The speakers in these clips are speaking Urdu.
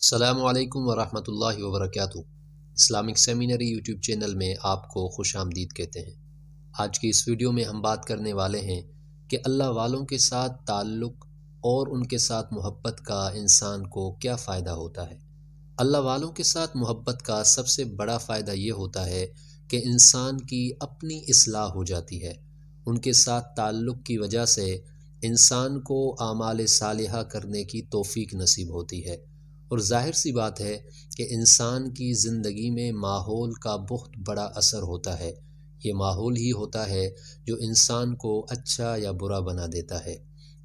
السلام علیکم ورحمۃ اللہ وبرکاتہ۔ اسلامک سیمینری یوٹیوب چینل میں آپ کو خوش آمدید کہتے ہیں۔ آج کی اس ویڈیو میں ہم بات کرنے والے ہیں کہ اللہ والوں کے ساتھ تعلق اور ان کے ساتھ محبت کا انسان کو کیا فائدہ ہوتا ہے۔ اللہ والوں کے ساتھ محبت کا سب سے بڑا فائدہ یہ ہوتا ہے کہ انسان کی اپنی اصلاح ہو جاتی ہے۔ ان کے ساتھ تعلق کی وجہ سے انسان کو اعمال صالحہ کرنے کی توفیق نصیب ہوتی ہے، اور ظاہر سی بات ہے کہ انسان کی زندگی میں ماحول کا بہت بڑا اثر ہوتا ہے۔ یہ ماحول ہی ہوتا ہے جو انسان کو اچھا یا برا بنا دیتا ہے۔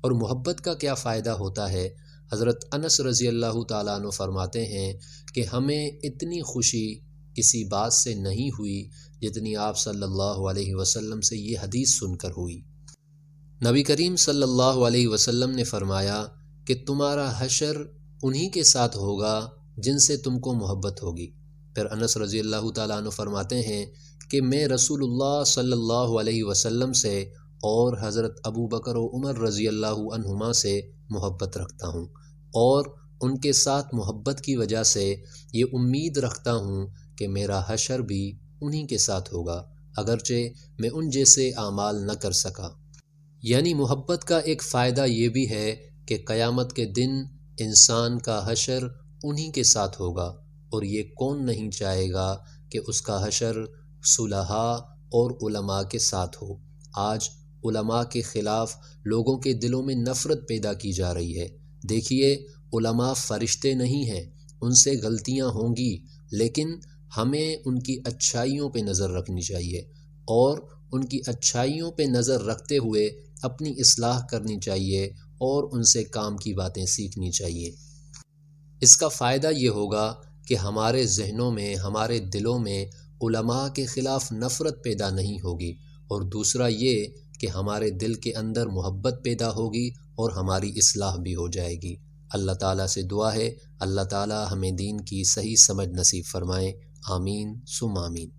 اور محبت کا کیا فائدہ ہوتا ہے؟ حضرت انس رضی اللہ تعالیٰ عنہ فرماتے ہیں کہ ہمیں اتنی خوشی کسی بات سے نہیں ہوئی جتنی آپ صلی اللہ علیہ وسلم سے یہ حدیث سن کر ہوئی۔ نبی کریم صلی اللہ علیہ وسلم نے فرمایا کہ تمہارا حشر انہی کے ساتھ ہوگا جن سے تم کو محبت ہوگی۔ پھر انس رضی اللہ تعالیٰ عنہ فرماتے ہیں کہ میں رسول اللہ صلی اللہ علیہ وسلم سے اور حضرت ابو بکر و عمر رضی اللہ عنہما سے محبت رکھتا ہوں، اور ان کے ساتھ محبت کی وجہ سے یہ امید رکھتا ہوں کہ میرا حشر بھی انہی کے ساتھ ہوگا، اگرچہ میں ان جیسے اعمال نہ کر سکا۔ یعنی محبت کا ایک فائدہ یہ بھی ہے کہ قیامت کے دن انسان کا حشر انہی کے ساتھ ہوگا، اور یہ کون نہیں چاہے گا کہ اس کا حشر صلحاء اور علماء کے ساتھ ہو۔ آج علماء کے خلاف لوگوں کے دلوں میں نفرت پیدا کی جا رہی ہے۔ دیکھیے، علماء فرشتے نہیں ہیں، ان سے غلطیاں ہوں گی، لیکن ہمیں ان کی اچھائیوں پہ نظر رکھنی چاہیے، اور ان کی اچھائیوں پہ نظر رکھتے ہوئے اپنی اصلاح کرنی چاہیے اور ان سے کام کی باتیں سیکھنی چاہیے۔ اس کا فائدہ یہ ہوگا کہ ہمارے ذہنوں میں، ہمارے دلوں میں علماء کے خلاف نفرت پیدا نہیں ہوگی، اور دوسرا یہ کہ ہمارے دل کے اندر محبت پیدا ہوگی اور ہماری اصلاح بھی ہو جائے گی۔ اللہ تعالیٰ سے دعا ہے اللہ تعالیٰ ہمیں دین کی صحیح سمجھ نصیب فرمائے۔ آمین ثم آمین۔